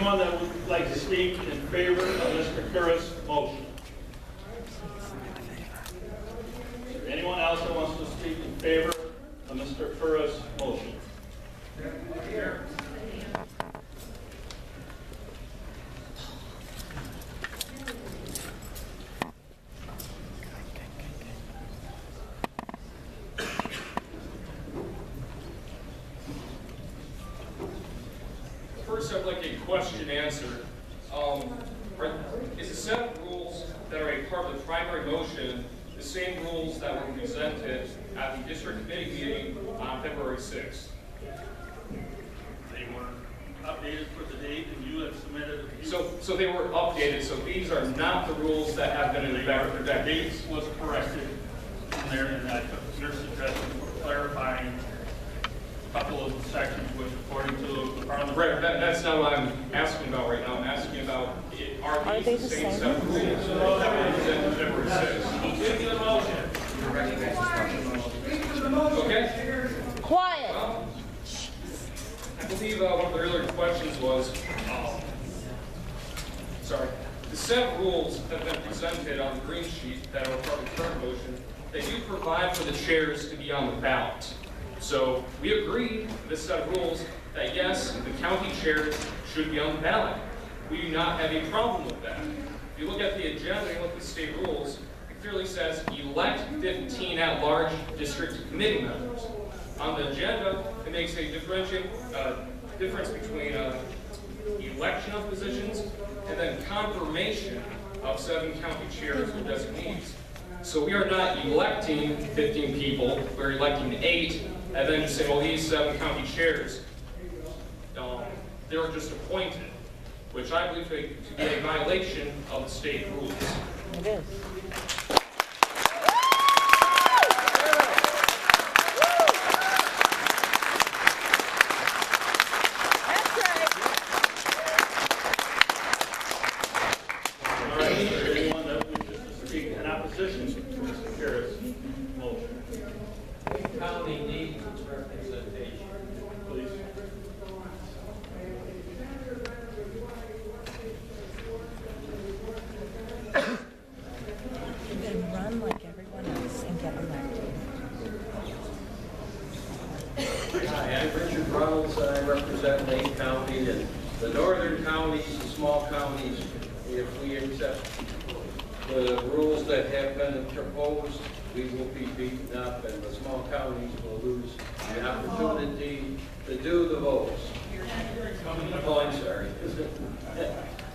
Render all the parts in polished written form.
anyone that would like to speak in favor of Mr. Curra's motion? Is there anyone else that wants to speak in favor of Mr. Curra's motion? First, I'd like a question answered. Is the set of rules that are a part of the primary motion the same rules that were presented at the district committee meeting on February 6th? They were updated for the date, and you have submitted. So they were updated. So these are not the rules that have been in effect for decades. Date was corrected in there, and I took your suggestion for clarifying a couple of sections, which according to the parliament. Right, that's not what I'm asking about right now. I'm asking about, are these the same set of rules that were presented February 6th? Give you the motion. Okay. Quiet. Well, I believe one of the earlier questions was, sorry, the set of rules that have been presented on the green sheet that are part of the current motion, they do provide for the chairs to be on the ballot. So we agree with this set of rules that yes, the county chairs should be on the ballot. We do not have a problem with that. If you look at the agenda and look at the state rules, it clearly says elect 15 at-large district committee members. On the agenda, it makes a difference between election of positions and then confirmation of 7 county chairs or designees. So we are not electing 15 people, we're electing 8, and then just saying, well, these 7 county chairs, they were just appointed, which I believe to be a violation of the state rules. It is. All right, is there anyone that wishes to speak in opposition to Mr. Curra's motion? County needs representation. Please. You can run like everyone else and get elected. Hi, I'm Richard Reynolds. I represent Lake County and the northern counties, the small counties. If we accept the rules that have been proposed, we will be beaten up and the small counties will lose the opportunity to do the votes. Oh, I'm sorry.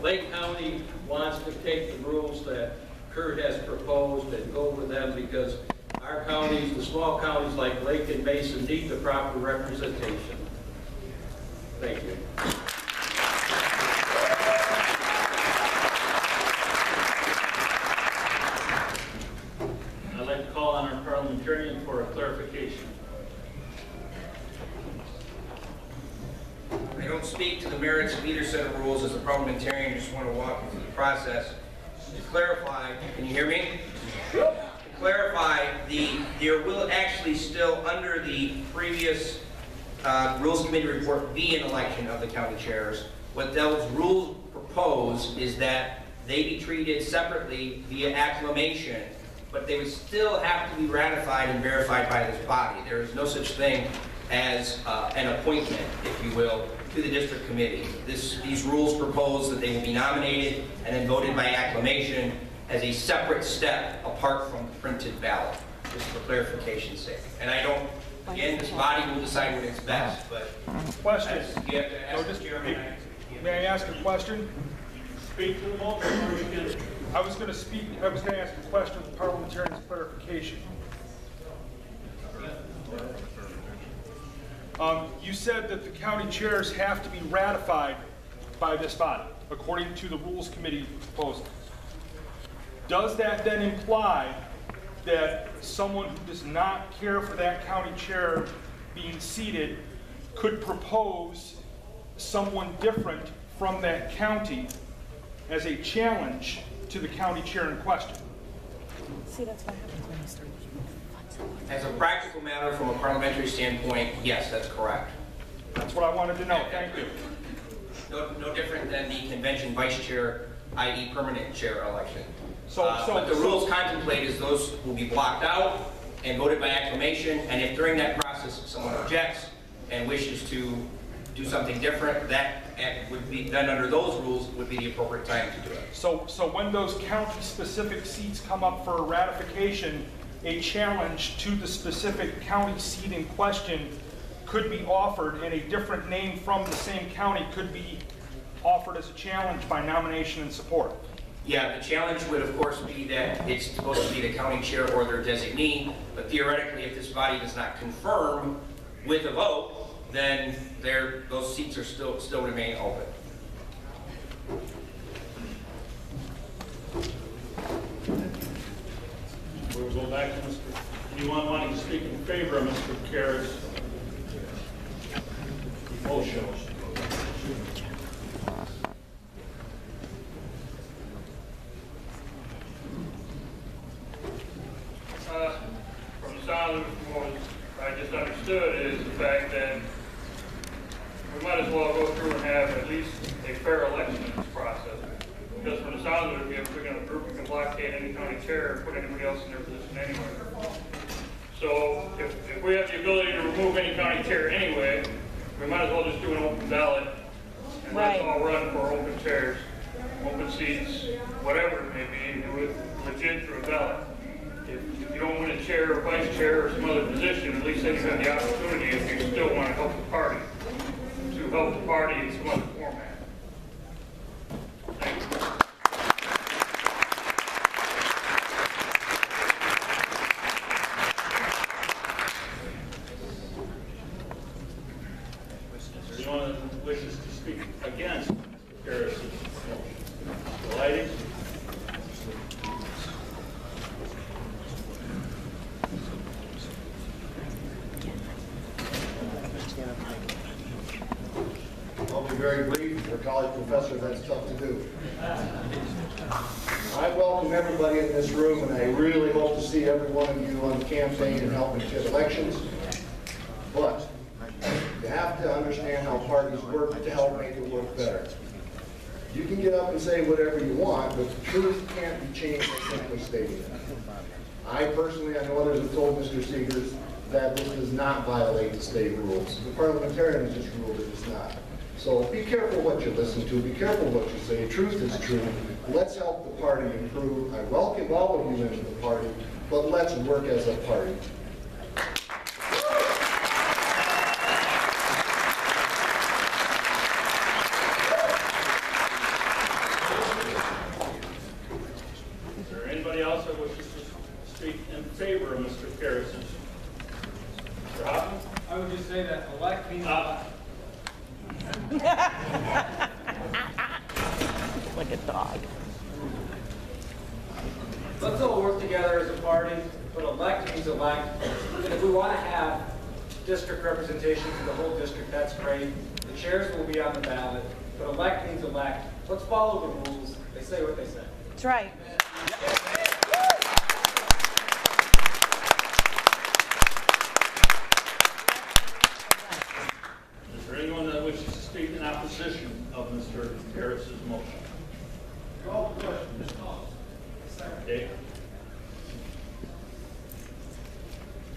Lake County wants to take the rules that Kurt has proposed and go with them because our counties, the small counties like Lake and Mason, need the proper representation. Thank you. I'd like to call on our parliamentarian for a clarification. I don't speak to the merits of either set of rules as a parliamentarian, just want to walk you through the process. To clarify, can you hear me? To clarify, there will actually still, under the previous Rules Committee report, be an election of the county chairs. What those rules propose is that they be treated separately via acclamation, but they would still have to be ratified and verified by this body. There is no such thing as an appointment, if you will, to the district committee. These rules propose that they will be nominated and then voted by acclamation as a separate step apart from the printed ballot, just for clarification's sake. And I don't, again, this body will decide what is best, but Question. you have to ask the chairman. May I ask a question? Speak to the motion, or you can. I was going to ask a question with parliamentarian's clarification. You said that the county chairs have to be ratified by this body, according to the Rules Committee proposal. Does that then imply that someone who does not care for that county chair being seated could propose someone different from that county as a challenge to the county chair in question? See, that's what happens when you start. As a practical matter, from a parliamentary standpoint, yes, that's correct. That's what I wanted to know. Thank you. No different than the convention vice chair, i.e. permanent chair election. So But the rules contemplate is those will be blocked out and voted by acclamation, and if during that process someone objects and wishes to do something different, that would be, then under those rules, would be the appropriate time to do it. So when those county-specific seats come up for ratification, a challenge to the specific county seat in question could be offered, and a different name from the same county could be offered as a challenge by nomination and support. Yeah, the challenge would of course be that it's supposed to be the county chair or their designee, but theoretically if this body does not confirm with a vote, then those seats are still remain open. We'll go back to Mr. Anyone wanting to speak in favor of Mr. Kara's motion? From the sound of what I just understood is the fact that we might as well go through and have at least a fair election in this process. Because from the sound of it, if we're going to group and blockade any county chair and put anybody else in their position anyway. So if we have the ability to remove any county chair anyway, we might as well just do an open ballot and let's all run for open chairs, open seats, whatever it may be, and do it legit through a ballot. If you don't win a chair or vice chair or some other position, at least then you have the opportunity, if you still want to help the party, to help the party in some other format. Thank you. Is there anyone that wishes to speak against Harris's motion? Lighting? I'll be very brief. For a college professor, that's tough to do. I welcome everybody in this room, and I really hope to see every one of you on the campaign and helping to elections. But you have to understand how parties work to help make it work better. You can get up and say whatever you want, but the truth can't be changed by simply stating it. I personally, I know others have told Mr. Seegers that this does not violate the state rules. The parliamentarians just ruled it does not. So be careful what you listen to, be careful what you say. Truth is truth. Let's help the party improve. I welcome all of you into the party, but let's work as a party. Is there anybody else that wishes to speak in favor of Mr. Harris's? Mr. Hoffman? I would just say that elect means Like a dog. let's all work together as a party, but elect means elect. And if we want to have district representation for the whole district, that's great. The chairs will be on the ballot, but elect means elect. Let's follow the rules. They say what they say. That's right. Is there anyone that wishes to speak in opposition of Mr. Harris's motion? Okay.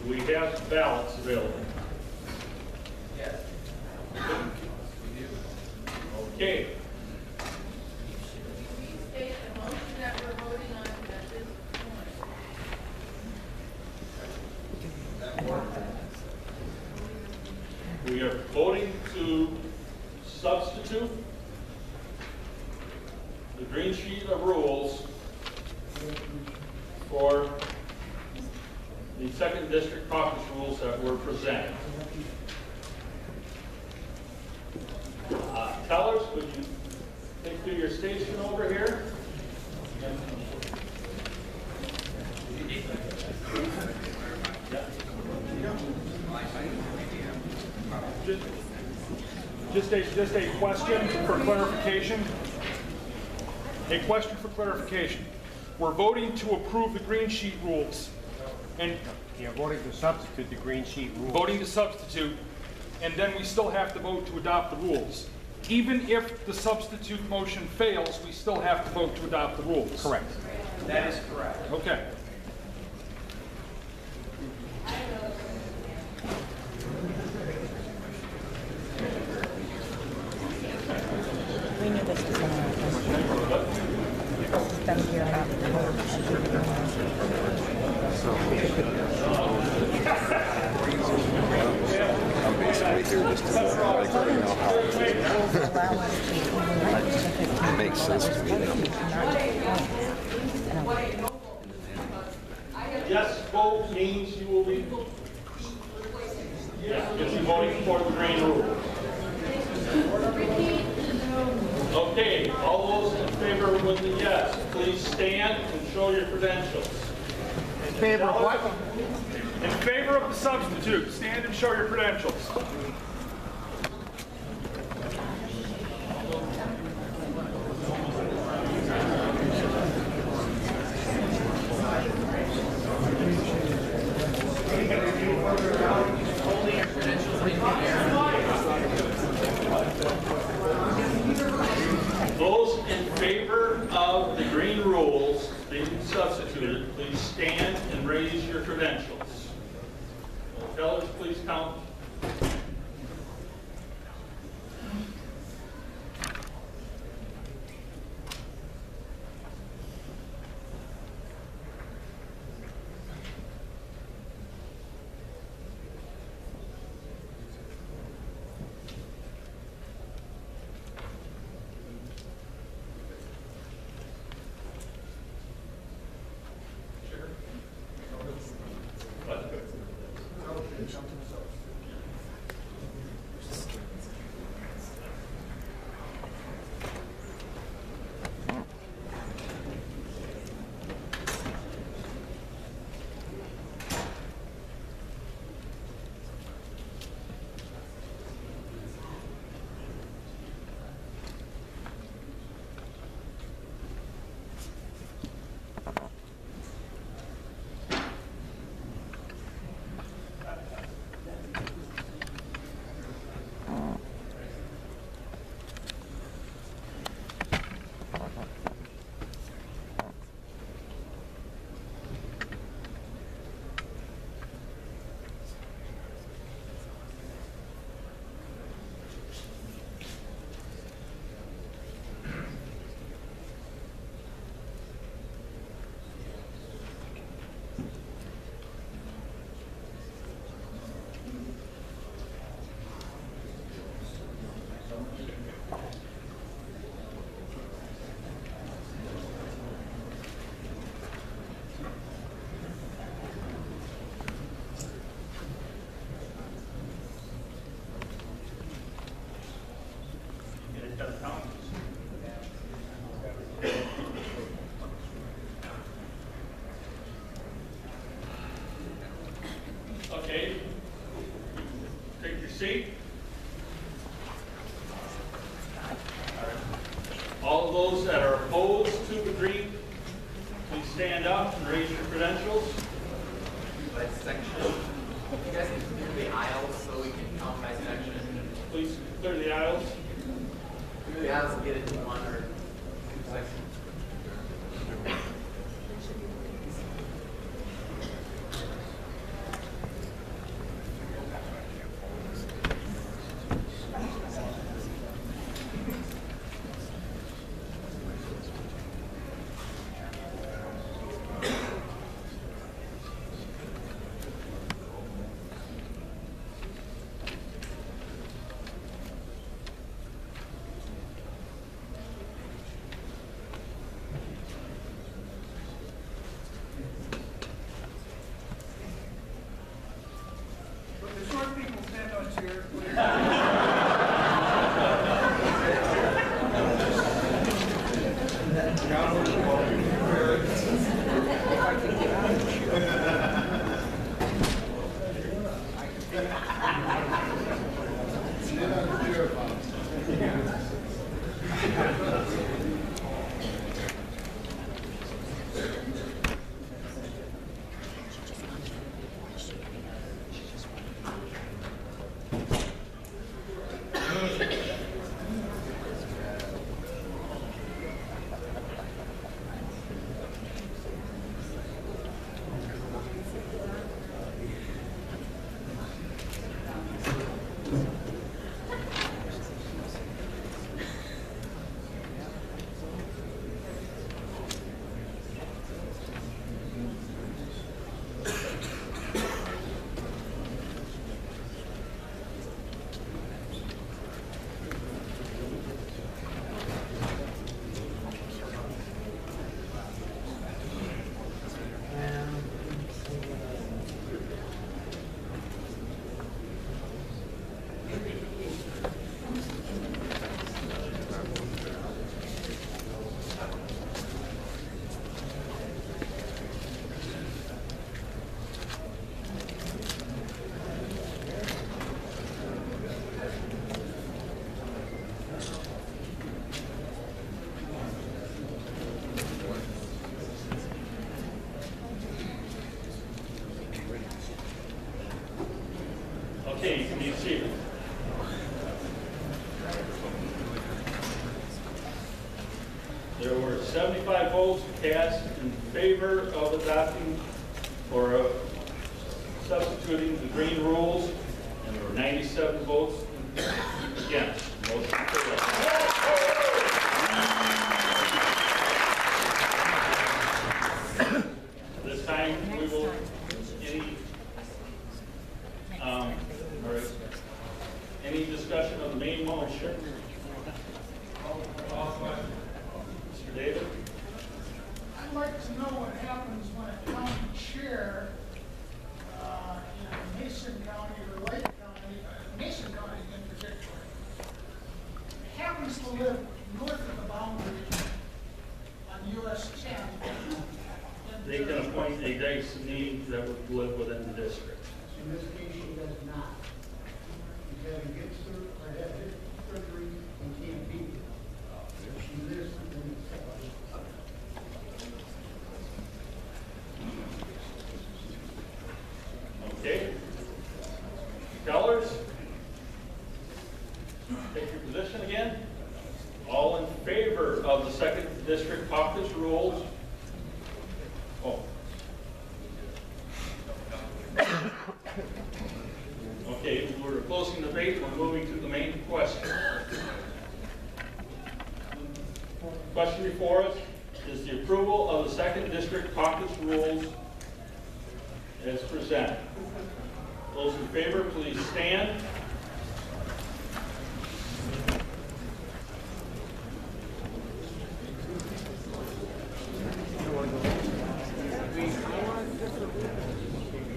Do we have ballots available? Yes. Okay. State the motion that we're voting on at this point. We are voting to substitute the green sheet of rules for the second district caucus rules that were presented. Tellers, would you take to your station over here? Just a question for clarification. A question for clarification. We're voting to approve the green sheet rules and You're voting to substitute the green sheet rule. voting to substitute, and then we still have to vote to adopt the rules. even if the substitute motion fails, we still have to vote to adopt the rules. Correct. That is correct. Okay. We knew this was going to happen. This has been here about the I'm basically here just to like let you know how it makes sense to me now. Yes vote means you will be voting for the green rule. Okay, all those in favor with the yes, please stand and show your credentials. In favor of what? In favor of the substitute, stand and show your credentials. Those in favor of the green rules being substituted, please stand and raise your credentials. Tellers, please count. Okay, take your seat. All of those that are opposed to the green, please stand up and raise your credentials. By section. You guys can clear the aisles so we can count by section. Please clear the aisles. Clear the aisles and get it to one or two sections. Stevens. There were 75 votes cast in favor of adopting or substituting the green rules, and there were 97 votes against. Motion carried. This time we will any discussion of the main motion. Mr. David? I'd like to know what happens when a county chair in Mason County or Lake County, Mason County in particular, happens to live north of the boundary on US 10. They can appoint a designee that would live within the district. In this case, she does not. She's having hip surgery and can't be here. She lives in the Okay. Colors? Take your position again. All in favor of the second district caucus rules? Oh. Okay, we're closing the debate. We're moving to the main question. Question before us is the approval of the second district caucus rules as presented. Those in favor, please stand.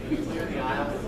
Please clear the aisles.